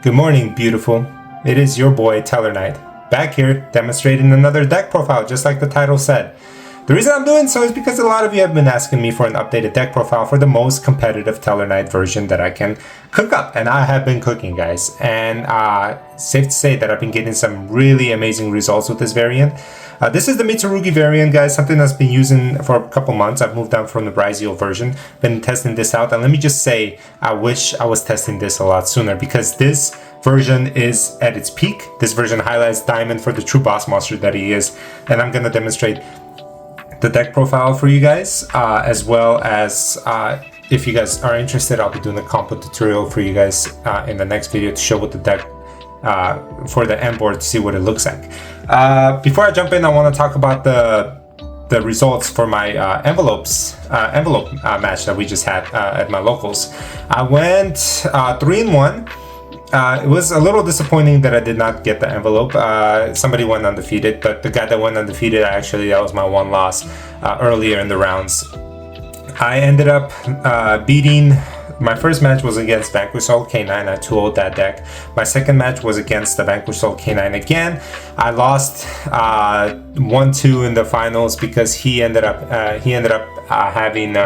Good morning, beautiful. It is your boy, Tellarknight, back here demonstrating another deck profile, just like the title said. The reason I'm doing so is because a lot of you have been asking me for an updated deck profile for the most competitive Tellarknight version that I can cook up, and I have been cooking, guys. And safe to say that I've been getting some really amazing results with this variant. This is the Mitsurugi variant, guys, something that's been using for a couple months. I've moved on from the Ryzeal version, been testing this out, and let me just say, I wish I was testing this a lot sooner, because this version is at its peak. This version highlights Diamond for the true boss monster that he is, and I'm going to demonstrate the deck profile for you guys, as well as if you guys are interested, I'll be doing a combo tutorial for you guys in the next video to show what the deck for the end board to see what it looks like. Before I jump in, I want to talk about the results for my envelope match that we just had at my locals. I went 3-1. It was a little disappointing that I did not get the envelope. Somebody went undefeated, but the guy that went undefeated, that was my one loss earlier in the rounds. I ended up beating. My first match was against Ryzeal K9. I 2-0'd that deck. My second match was against the Ryzeal K9 again. I lost 1-2 in the finals because he ended up having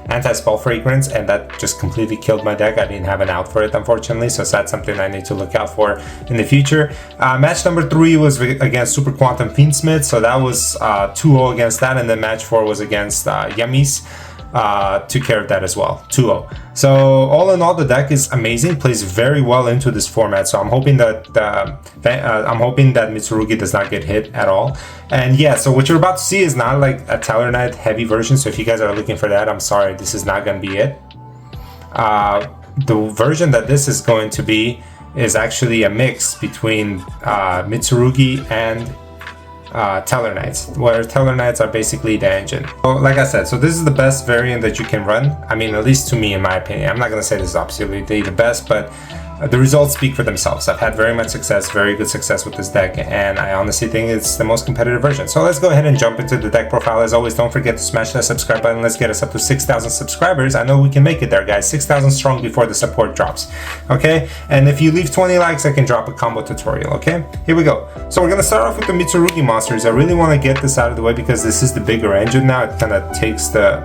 anti-spell fragrance, and that just completely killed my deck. I didn't have an out for it, unfortunately, so that's something I need to look out for in the future. Match number 3 was against Super Quantum Fiendsmith, so that was 2-0 against that, and then match 4 was against Yummies. Took care of that as well, 2-0. So all in all, the deck is amazing, plays very well into this format. So I'm hoping that Mitsurugi does not get hit at all. And yeah, so what you're about to see is not like a Tellarknight heavy version. So if you guys are looking for that, I'm sorry, this is not going to be it. The version that this is going to be is actually a mix between Mitsurugi and Tellarknights, where Tellarknights are basically the engine. So like I said, so this is the best variant that you can run. I mean, at least to me, in my opinion. I'm not going to say this is absolutely the best, but the results speak for themselves. I've had very much success, very good success with this deck, and I honestly think it's the most competitive version. So let's go ahead and jump into the deck profile. As always, don't forget to smash that subscribe button. Let's get us up to 6,000 subscribers. I know we can make it there, guys. 6,000 strong before the support drops, okay? And if you leave 20 likes, I can drop a combo tutorial, okay? Here we go. So we're gonna start off with the Mitsurugi monsters. I really want to get this out of the way because this is the bigger engine now. It kind of takes the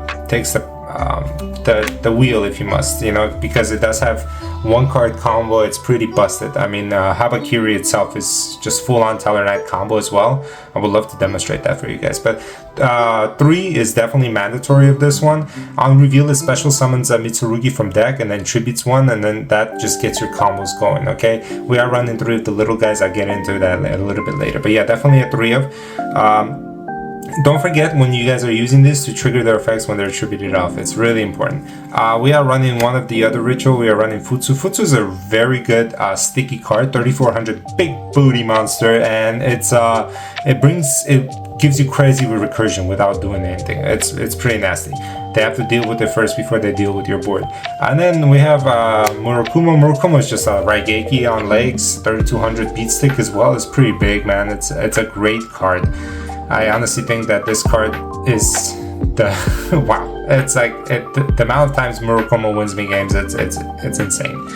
wheel, if you must, you know, because it does have one card combo. It's pretty busted. I mean, Habakiri itself is just full-on Tellarknight combo as well. I would love to demonstrate that for you guys, but 3 is definitely mandatory of this one. On reveal, it special summons a Mitsurugi from deck and then tributes one, and then that just gets your combos going, okay? We are running 3 of the little guys. I'll get into that a little bit later, but yeah, definitely a 3 of. Don't forget, when you guys are using this, to trigger their effects when they're attributed off. It's really important. We are running one of the other ritual. We are running Futsu. Futsu is a very good sticky card, 3400 big booty monster, and it gives you crazy recursion without doing anything. It's pretty nasty. They have to deal with it first before they deal with your board. And then we have Murakumo. Murakumo is just a Raigeki on legs, 3200 beat stick as well. It's pretty big, man. It's a great card. I honestly think that this card is the wow. It's like the amount of times Murakumo wins me games. It's insane.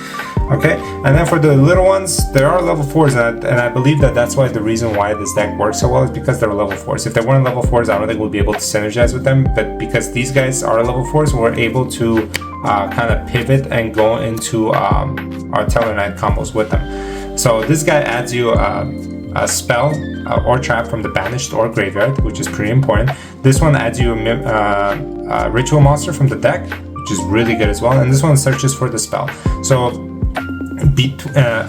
Okay, and then for the little ones, there are level 4s, and I believe that that's why the reason why this deck works so well is because they're level 4s. If they weren't level 4s, I don't think we'll be able to synergize with them. But because these guys are level 4s, we're able to kind of pivot and go into our Tellarknight combos with them. So this guy adds you a spell or trap from the banished or graveyard, which is pretty important. This one adds you a ritual monster from the deck, which is really good as well. And this one searches for the spell. So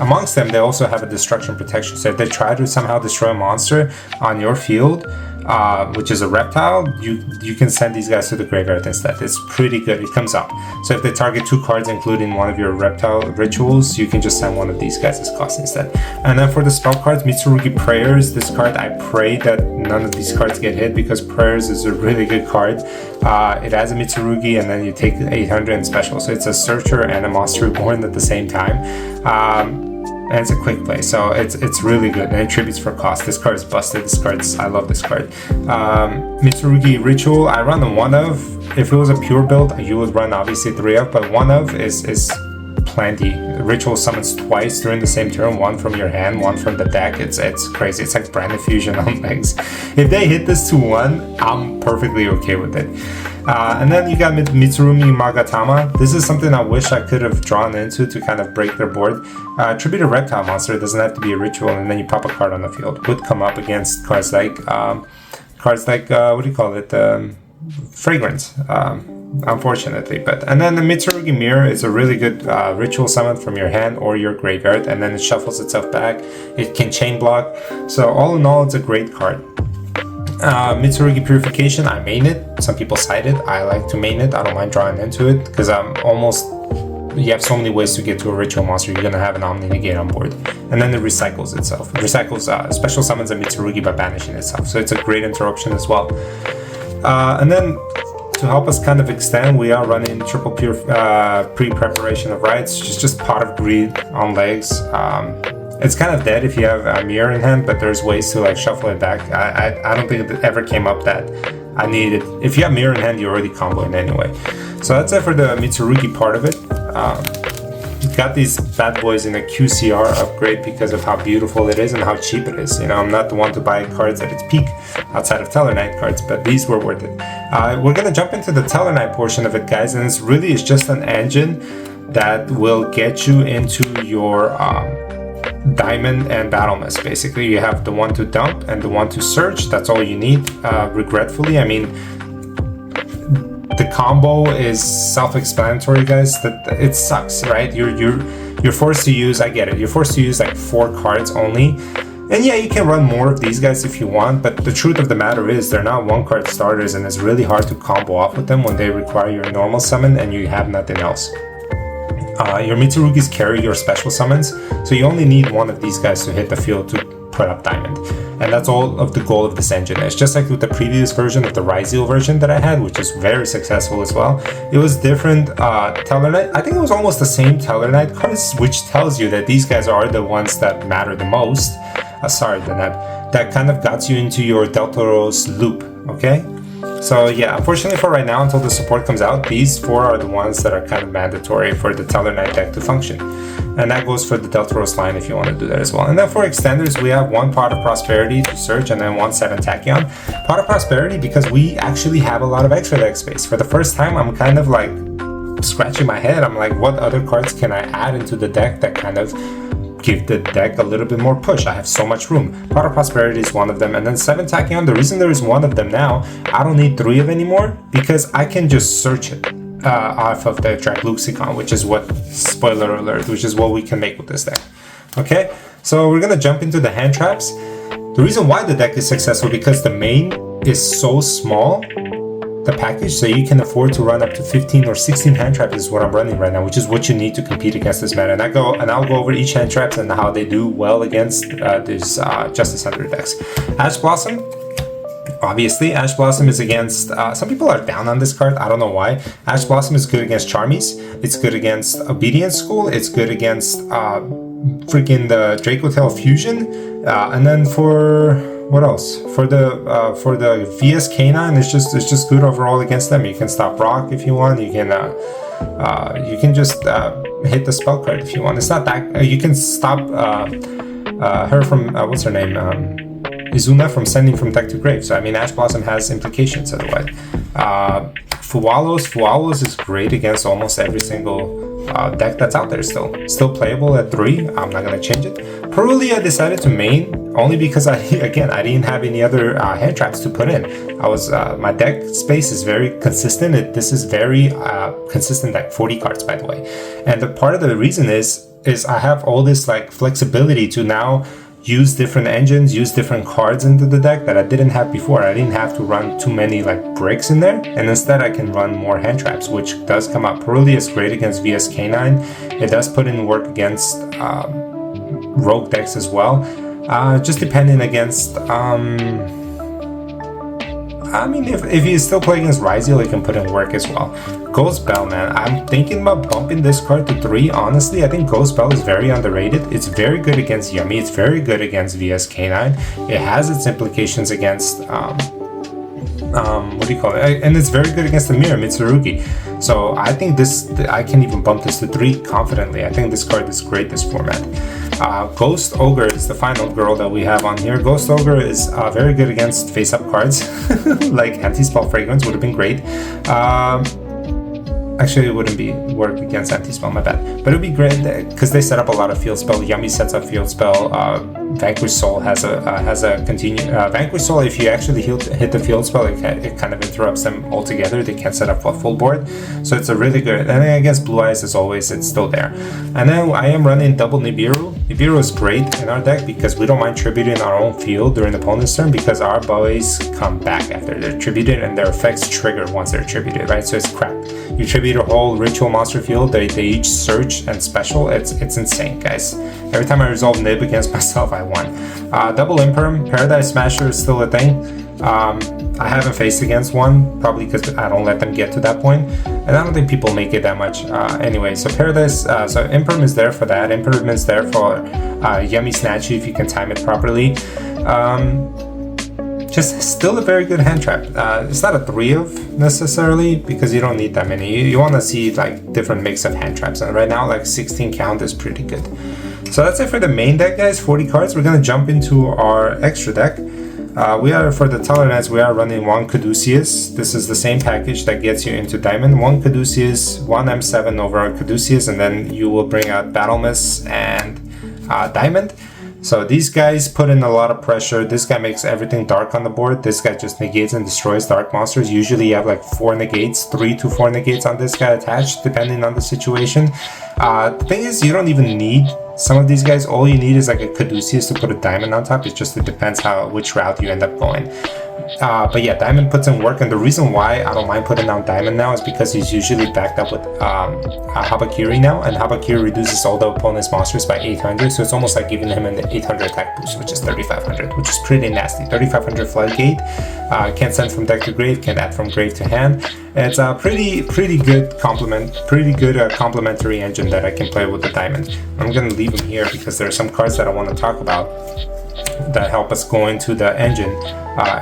amongst them, they also have a destruction protection. So if they try to somehow destroy a monster on your field, which is a reptile, you can send these guys to the graveyard instead. It's pretty good. It comes up. So if they target 2 cards, including one of your reptile rituals, you can just send one of these guys as cost instead. And then for the spell cards, Mitsurugi Prayers. This card, I pray that none of these cards get hit, because Prayers is a really good card. It has a Mitsurugi, and then you take 800 in special. So it's a searcher and a monster reborn at the same time. And it's a quick play, so it's really good, and it tributes for cost. This card is busted. I love this card. Mitsurugi Ritual, I run a 1 of. If it was a pure build, you would run obviously 3 of, but 1 of is plenty. Ritual summons twice during the same turn, one from your hand, one from the deck. It's crazy. It's like brand fusion on legs. If they hit this to 1, I'm perfectly okay with it. And then you got Mitsurugi Magatama. This is something I wish I could have drawn into to kind of break their board. Tribute a reptile monster. It doesn't have to be a ritual, and then you pop a card on the field. Would come up against cards like what do you call it? Fragrance. Unfortunately, and then the Mitsurugi Mirror is a really good ritual summon from your hand or your graveyard, and then it shuffles itself back. It can chain block. So all in all, it's a great card. Mitsurugi Purification, I main it. Some people cite it. I like to main it. I don't mind drawing into it because you have so many ways to get to a ritual monster. You're gonna have an Omni Negate on board, and then it recycles itself. It recycles special summons a Mitsurugi by banishing itself. So it's a great interruption as well. And then to help us kind of extend, we are running triple pre-preparation of rights, just Pot of Greed on legs. It's kind of dead if you have a mirror in hand, but there's ways to like shuffle it back. I don't think it ever came up that I needed. If you have mirror in hand, you're already comboing anyway. So that's it for the Mitsurugi part of it. Got these bad boys in a QCR upgrade because of how beautiful it is and how cheap it is. You know, I'm not the one to buy cards at its peak outside of Tellarknight cards, but these were worth it. We're gonna jump into the Tellarknight portion of it, guys, and it's just an engine that will get you into your diamond and battle mess. Basically, you have the one to dump and the one to search. That's all you need. Regretfully, I mean, the combo is self-explanatory, guys. That it sucks, right? You're forced to use. I get it. You're forced to use like 4 cards only, and yeah, you can run more of these guys if you want. But the truth of the matter is, they're not 1-card starters, and it's really hard to combo off with them when they require your normal summon and you have nothing else. Your Mitsurugis carry your special summons, so you only need one of these guys to hit the field to put up diamond, and that's all of the goal of this engine. It's just like with the previous version of the Ryzeal version that I had, which is very successful as well. It was different Tellarknight. I think it was almost the same Tellarknight cards, which tells you that these guys are the ones that matter the most. That kind of got you into your Deltaros loop, okay? So yeah, unfortunately for right now, until the support comes out, these 4 are the ones that are kind of mandatory for the Tellarknight deck to function. And that goes for the Deltaros line if you want to do that as well. And then for extenders, we have 1 Pot of Prosperity to search and then 1 Sept Tachyon. Pot of Prosperity because we actually have a lot of extra deck space. For the first time, I'm kind of like scratching my head. I'm like, what other cards can I add into the deck that kind of give the deck a little bit more push? I have so much room. Pot of Prosperity is one of them, and then Sept Tachyon. The reason there is 1 of them now, I don't need 3 of anymore because I can just search it off of the Dragluxicon, which is what, spoiler alert, which is what we can make with this deck. Okay, so we're gonna jump into the hand traps. The reason why the deck is successful because the main is so small, the package, so you can afford to run up to 15 or 16 hand traps is what I'm running right now, which is what you need to compete against this meta. And I'll go over each hand traps and how they do well against these Justice Hunter decks. Ash Blossom. Obviously, Ash Blossom is against, some people are down on this card, I don't know why. Ash Blossom is good against Charmies, it's good against Obedience School, it's good against freaking the Draco Tail Fusion, and then for, what else? For the VS Canine, it's just good overall against them. You can stop Rock if you want, you can just hit the spell card if you want. It's not that, you can stop her from, what's her name? Izuna from sending from deck to grave. So I mean, Ash Blossom has implications otherwise. Fualos is great against almost every single deck that's out there still playable at 3. I'm not gonna change it. Peruli I decided to main only because I didn't have any other hand traps to put in. My deck space is very consistent. This is very consistent deck, 40 cards by the way. And the part of the reason is I have all this like flexibility to now use different engines, use different cards into the deck that I didn't have before. I didn't have to run too many like bricks in there, and instead I can run more hand traps, which does come up. Peruli is great against VS Canine. It does put in work against rogue decks as well. Just depending against, I mean, if you still play against Ryzeal, you can put in work as well. Ghost Bell, man, I'm thinking about bumping this card to 3. Honestly, I think Ghost Bell is very underrated. It's very good against Yummy. It's very good against VS Canine. It has its implications against what do you call it? And it's very good against the mirror, Mitsurugi. So I think I can even bump this to 3 confidently. I think this card is great this format. Ghost Ogre is the final girl that we have on here. Ghost Ogre is very good against face-up cards, like Anti-Spell Fragrance would have been great. Actually, it wouldn't work against Anti-Spell, my bad. But it would be great because they set up a lot of field spell. Yummy sets up field spell. Vanquish Soul has a continue. Vanquish Soul, if you actually hit the field spell, it kind of interrupts them altogether. They can't set up a full board. So it's a really good. And then against Blue Eyes, as always, it's still there. And then I am running double Nibiru. Nibiru is great in our deck because we don't mind tributing our own field during the opponent's turn because our boys come back after they're tributed and their effects trigger once they're tributed, right? So it's crap. You tribute a whole ritual monster field, they each search and special. It's insane, guys. Every time I resolve Nib against myself, I won. Double Imperm, Paradise Smasher is still a thing. I haven't faced against one, probably because I don't let them get to that point. And I don't think people make it that much. Anyway, so Paradise, so Imperm is there for that. Imperm is there for Yummy Snatchy if you can time it properly. Just still a very good hand trap. It's not a 3 of necessarily because you don't need that many. You want to see like different mix of hand traps, and right now like 16 count is pretty good. So that's it for the main deck, guys. 40 cards. We're gonna jump into our extra deck. For the Tellarknights, we are running 1 Caduceus. This is the same package that gets you into Diamond. 1 Caduceus, 1 M7 over Caduceus, and then you will bring out Battle Miss and Diamond. So these guys put in a lot of pressure. This guy makes everything dark on the board. This guy just negates and destroys dark monsters. Usually you have like 4 negates, 3 to 4 negates on this guy attached, depending on the situation. The thing is, you don't even need some of these guys. All you need is like a Caduceus to put a Diamond on top. It just depends which route you end up going. But yeah, Diamond puts in work, and the reason why I don't mind putting down Diamond now is because he's usually backed up with Habakiri now, and Habakiri reduces all the opponent's monsters by 800, so it's almost like giving him an 800 attack boost, which is 3500, which is pretty nasty. 3500 Floodgate, can't send from deck to grave, can't add from grave to hand. It's a pretty good complementary engine that I can play with the Diamond. I'm gonna leave him here because there are some cards that I want to talk about that help us go into the engine,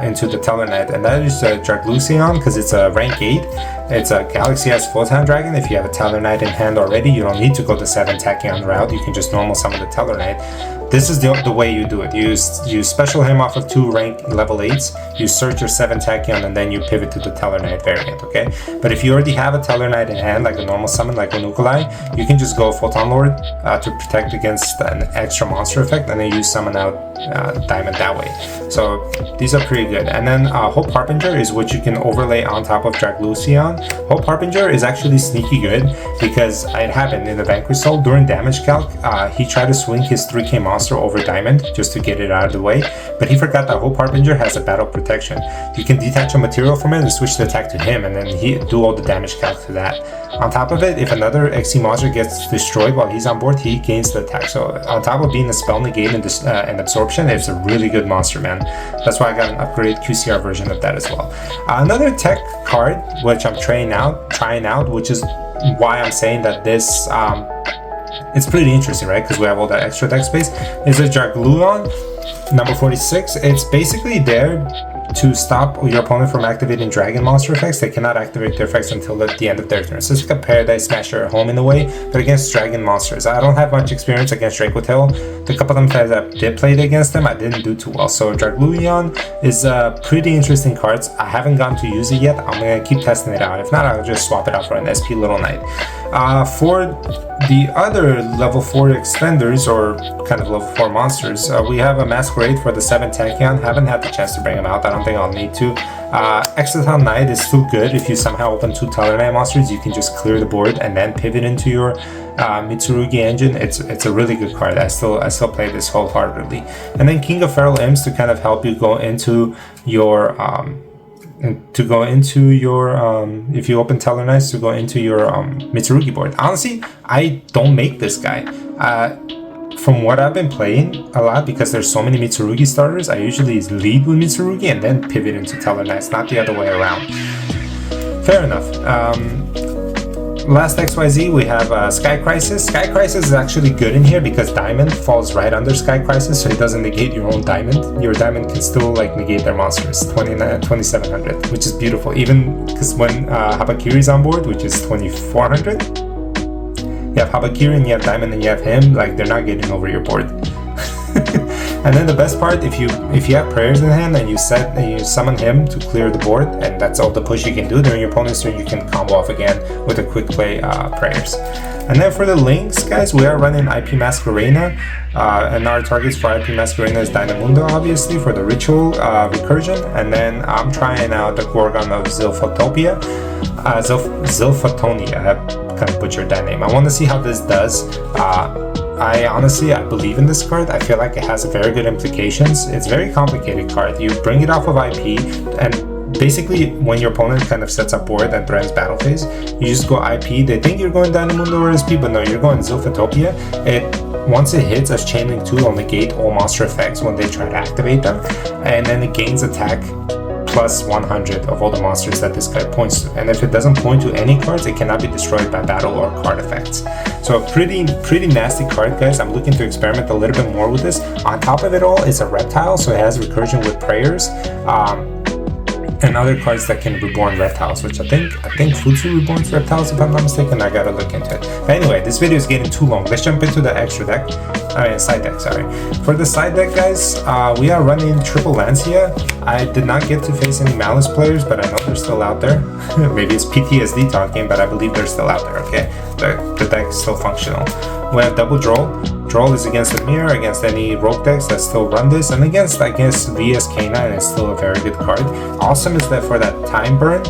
into the Tellarknight, and that is Draglucion, because it's a rank 8. It's a Galaxy S Photon Dragon. If you have a Tellarknight in hand already, you don't need to go the 7 Tachyon route. You can just normal summon the Tellarknight. This is the way you do it. You special him off of 2 rank level 8s, you search your 7 Tachyon, and then you pivot to the Tellarknight variant, okay? But if you already have a Tellarknight in hand, like a normal summon, like Onukulai, you can just go Photon Lord to protect against an extra monster effect, and then you summon out Diamond that way. So these are pretty good. And then Hope Harbinger is what you can overlay on top of Draglucion. Hope Harbinger is actually sneaky good because it happened in the Vanquish Soul during damage calc. He tried to swing his 3k monster over Diamond just to get it out of the way, but he forgot that Hope Harbinger has a battle protection. You can detach a material from it and switch the attack to him, and then he do all the damage calc to that. On top of it, if another XC monster gets destroyed while he's on board, he gains the attack. So on top of being a spell negate and absorption, it's a really good monster, man. That's why I got an upgrade QCR version of that as well. Another tech card which I'm trying out, which is why I'm saying that this it's pretty interesting, right? Because we have all that extra deck space. Is a Dragluon, number 46. It's basically there to stop your opponent from activating dragon monster effects. They cannot activate their effects until the end of their turn. So it's like a Paradise Smasher at home in a way, but against dragon monsters. I don't have much experience against Dracotail. The couple of times I did play against them, I didn't do too well. So Dragluon is pretty interesting cards. I haven't gotten to use it yet. I'm gonna keep testing it out. If not, I'll just swap it out for an SP Little Knight. For the other level 4 extenders, or kind of level 4 monsters, we have a Masquerade for the 7 Tachyon. Haven't had the chance to bring him out. I don't think I'll need to. Exciton Knight is still good. If you somehow open 2 Tellarknight monsters, you can just clear the board and then pivot into your Mitsurugi engine. It's a really good card. I still play this wholeheartedly. And then King of Feral Imps to kind of help you go into your if you open Tellarknights, to go into your Mitsurugi board. Honestly, I don't make this guy. From what I've been playing a lot, because there's so many Mitsurugi starters, I usually lead with Mitsurugi and then pivot into Tellarknights, not the other way around. Fair enough. Last XYZ, we have Sky Crisis. Sky Crisis is actually good in here because Diamond falls right under Sky Crisis, so it doesn't negate your own Diamond. Your Diamond can still like negate their monsters, 2700, which is beautiful. Even because when Habakiri is on board, which is 2400, you have Habakiri and you have Diamond and you have him, like they're not getting over your board. And then the best part, if you have prayers in hand and you summon him to clear the board, and that's all the push you can do during your opponent's turn, you can combo off again with a quick play prayers. And then for the links, guys, we are running IP Masquerena, and our targets for IP Masquerena is Dynamundo, obviously, for the ritual recursion. And then I'm trying out the Gorgon of Zilphotopia, Zilphotonia. I kind of butchered that name. I want to see how this does. I believe in this card. I feel like it has very good implications. It's a very complicated card. You bring it off of IP, and basically when your opponent kind of sets up board and threatens battle phase, you just go IP. They think you're going Dynamundo or SP, but no, you're going Zilphotopia. Once it hits as Chain Link 2, it'll negate all monster effects when they try to activate them, and then it gains attack plus 100 of all the monsters that this card points to. And if it doesn't point to any cards, it cannot be destroyed by battle or card effects. So a pretty nasty card, guys. I'm looking to experiment a little bit more with this. On top of it all, it's a reptile, so it has recursion with prayers. And other cards that can reborn reptiles, which I think Futsu reborns reptiles, if I'm not mistaken. I gotta look into it. But anyway, this video is getting too long. Let's jump into the extra deck. Side deck, sorry. For the side deck, guys, we are running triple Lancia. I did not get to face any Malice players, but I know they're still out there. Maybe it's PTSD talking, but I believe they're still out there, okay? The deck is still functional. We have double Droll. Droll is against the mirror, against any rogue decks that still run this, and against, I guess, VS K9 is still a very good card. Awesome is that for that time burn,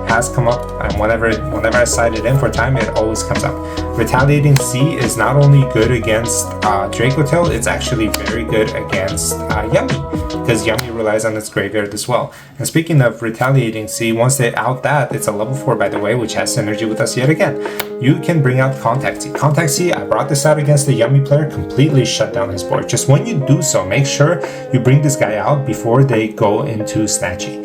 has come up, and whenever I side it in for time, it always comes up. Retaliating Sea is not only good against Dracotail, it's actually very good against Yummy, because Yummy relies on its graveyard as well. And speaking of Retaliating Sea, once they out that, it's a level 4 by the way, which has synergy with us yet again. You can bring out Contact Sea. Contact Sea, I brought this out against the Yummy player, completely shut down his board. Just when you do so, make sure you bring this guy out before they go into Snatchy.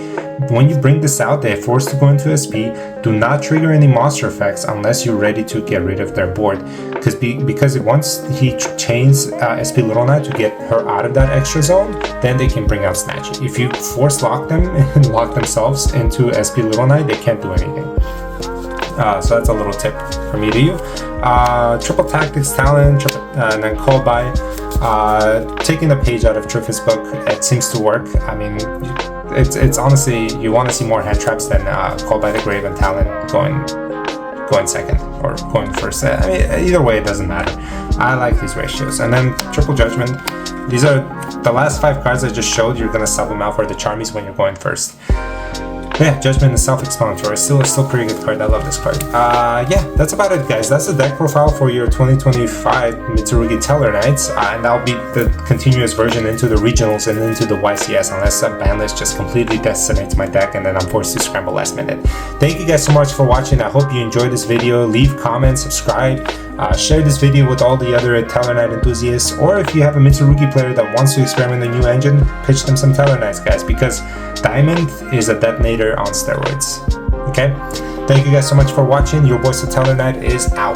When you bring this out, they're forced to go into SP. Do not trigger any monster effects unless you're ready to get rid of their board. Because once he chains SP Little Knight to get her out of that extra zone, then they can bring out Snatchy. If you force lock them and lock themselves into SP Little Knight, they can't do anything. So that's a little tip from me to you. Triple Tactics Talent, and then Call By. Taking a page out of Triff's book, it seems to work. I mean, it's honestly, you want to see more hand traps than Call by the Grave and Talon going second or going first. I mean, either way, it doesn't matter. I like these ratios. And then Triple Judgment. These are the last 5 cards I just showed. You're gonna sub them out for the Charmies when you're going first. Yeah, Judgment is self-explanatory. Still a pretty good card. I love this card. Yeah, that's about it, guys. That's the deck profile for your 2025 Mitsurugi Tellarknights, and that'll be the continuous version into the regionals and into the YCS, unless a ban list just completely decimates my deck and then I'm forced to scramble last minute. Thank you guys so much for watching. I hope you enjoyed this video. Leave comments, subscribe, share this video with all the other Tellarknight enthusiasts, or if you have a Mitsurugi player that wants to experiment a new engine, pitch them some Tellarknights, guys, because Diamond is a detonator on steroids. Okay? Thank you guys so much for watching. Your boy Tellarknight is out.